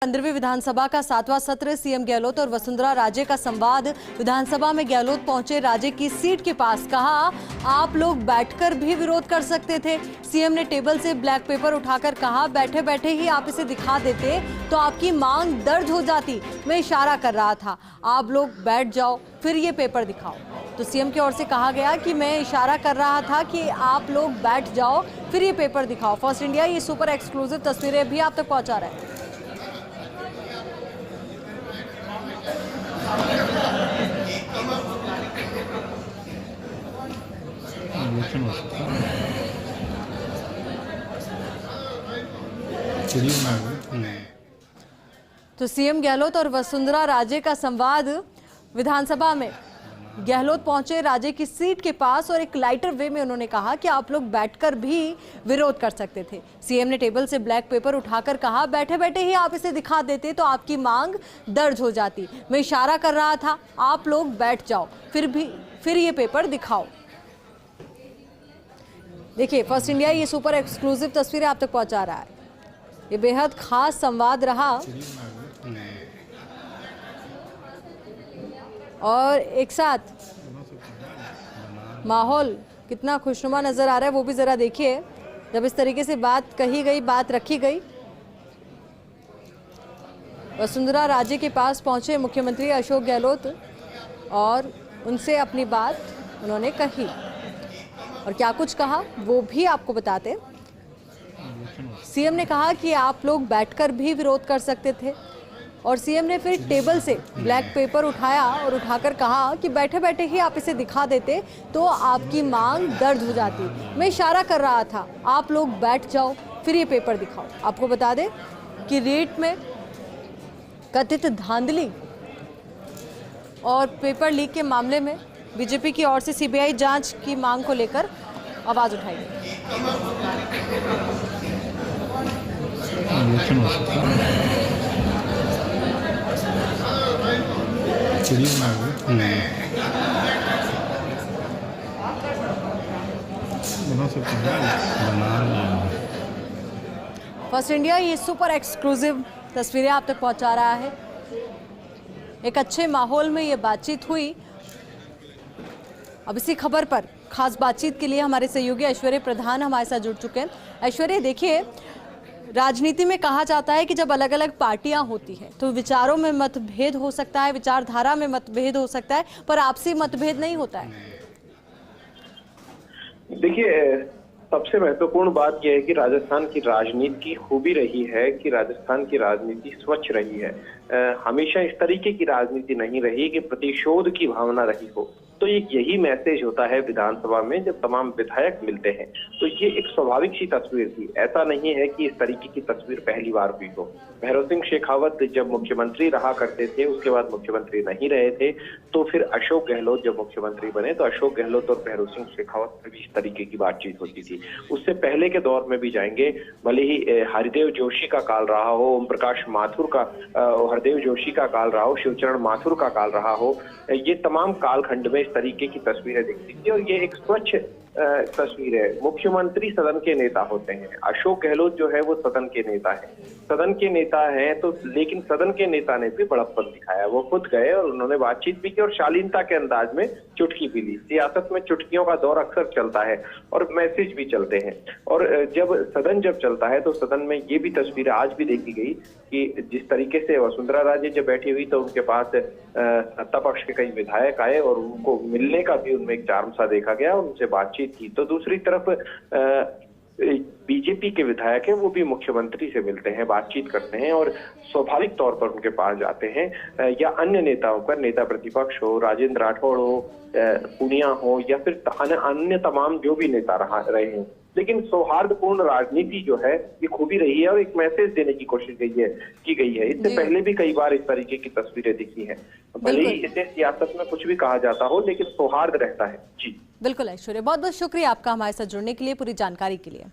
15वीं विधानसभा का 7वां सत्र सीएम गहलोत और वसुंधरा राजे का संवाद। विधानसभा में गहलोत पहुंचे राजे की सीट के पास, कहा आप लोग बैठकर भी विरोध कर सकते थे। सीएम ने टेबल से ब्लैक पेपर उठाकर कहा बैठे बैठे ही आप इसे दिखा देते तो आपकी मांग दर्ज हो जाती। मैं इशारा कर रहा था, आप लोग बैठ जाओ फिर ये पेपर दिखाओ। तो सीएम की ओर से कहा गया कि मैं इशारा कर रहा था कि आप लोग बैठ जाओ फिर ये पेपर दिखाओ। फर्स्ट इंडिया ये सुपर एक्सक्लूसिव तस्वीरें भी आप तक पहुंचा रहा है। तो सीएम गहलोत और वसुंधरा राजे का संवाद। विधानसभा में गहलोत पहुंचे राजे की सीट के पास और एक लाइटर वे में उन्होंने कहा कि आप लोग बैठकर भी विरोध कर सकते थे। सीएम ने टेबल से ब्लैक पेपर उठाकर कहा बैठे बैठे ही आप इसे दिखा देते तो आपकी मांग दर्ज हो जाती। मैं इशारा कर रहा था, आप लोग बैठ जाओ फिर ये पेपर दिखाओ। देखिए फर्स्ट इंडिया ये सुपर एक्सक्लूसिव तस्वीरें आप तक पहुंचा रहा है। ये बेहद खास संवाद रहा और एक साथ माहौल कितना खुशनुमा नजर आ रहा है वो भी जरा देखिए। जब इस तरीके से बात कही गई, बात रखी गई। वसुंधरा राजे के पास पहुंचे मुख्यमंत्री अशोक गहलोत और उनसे अपनी बात उन्होंने कही और क्या कुछ कहा वो भी आपको बताते। सीएम ने कहा कि आप लोग बैठकर भी विरोध कर सकते थे और सीएम ने फिर टेबल से ब्लैक पेपर उठाया और उठाकर कहा कि बैठे बैठे ही आप इसे दिखा देते तो आपकी मांग दर्ज हो जाती। मैं इशारा कर रहा था, आप लोग बैठ जाओ फिर ये पेपर दिखाओ। आपको बता दें कि रेट में कथित धांधली और पेपर लीक के मामले में बीजेपी की ओर से सीबीआई जांच की मांग को लेकर आवाज उठाई गई। फर्स्ट इंडिया ये सुपर एक्सक्लूसिव तस्वीरें आप तक पहुंचा रहा है। एक अच्छे माहौल में ये बातचीत हुई। अब इसी खबर पर खास बातचीत के लिए हमारे सहयोगी ऐश्वर्य प्रधान हमारे साथ जुड़ चुके हैं। ऐश्वर्य, देखिए राजनीति में कहा जाता है कि जब अलग अलग पार्टियां होती हैं तो विचारों में मतभेद हो सकता है, विचारधारा में मतभेद हो सकता है, पर आपसी मतभेद नहीं होता है। देखिए सबसे महत्वपूर्ण बात यह है कि राजस्थान की राजनीति की खूबी रही है कि राजस्थान की राजनीति स्वच्छ रही है। हमेशा इस तरीके की राजनीति नहीं रही कि प्रतिशोध की भावना रही हो। तो यही मैसेज होता है विधानसभा में जब तमाम विधायक मिलते हैं। तो ये एक स्वाभाविक सी तस्वीर थी। ऐसा नहीं है कि इस तरीके की तस्वीर पहली बार हुई हो। भैरव सिंह शेखावत जब मुख्यमंत्री रहा करते थे, उसके बाद मुख्यमंत्री नहीं रहे थे, तो फिर अशोक गहलोत जब मुख्यमंत्री बने तो अशोक गहलोत और भैरव सिंह शेखावत में भी इस तरीके की बातचीत होती थी। उससे पहले के दौर में भी जाएंगे, भले ही हरदेव जोशी का काल रहा हो, ओम प्रकाश माथुर का हरदेव जोशी का काल रहा हो, शिवचरण माथुर का काल रहा हो, ये तमाम कालखंड में इस तरीके की तस्वीरें दिखती थी। और ये एक स्वच्छ तस्वीर है। मुख्यमंत्री सदन के नेता होते हैं, अशोक गहलोत जो है वो सदन के नेता है। सदन के नेता हैं तो लेकिन सदन के नेता ने भी बड़प्पन दिखाया। वो खुद गए और उन्होंने बातचीत भी की और शालीनता के अंदाज में चुटकी भी ली। सियासत में चुटकियों का दौर अक्सर चलता है और मैसेज भी चलते हैं। और जब सदन चलता है तो सदन में ये भी तस्वीरें आज भी देखी गई कि जिस तरीके से वसुंधरा राजे जब बैठी हुई तो उनके पास सत्ता पक्ष के कई विधायक आए और उनको मिलने का भी उनमें एक चार्म सा देखा गया, उनसे बातचीत की। तो दूसरी तरफ बीजेपी के विधायक हैं, वो भी मुख्यमंत्री से मिलते हैं, बातचीत करते हैं और स्वाभाविक तौर पर उनके पास जाते हैं। या अन्य नेताओं पर, नेता प्रतिपक्ष हो, राजेंद्र राठौड़ हो, पूनिया हो या फिर अन्य तमाम जो भी नेता रहे हैं, लेकिन सौहार्दपूर्ण राजनीति जो है ये खूबी रही है और एक मैसेज देने की कोशिश की गई है। इससे पहले भी कई बार इस तरीके की तस्वीरें दिखी हैं। भले ही इसे सियासत में कुछ भी कहा जाता हो, लेकिन सौहार्द रहता है। जी बिल्कुल ऐश्वर्य, बहुत बहुत शुक्रिया आपका हमारे साथ जुड़ने के लिए, पूरी जानकारी के लिए।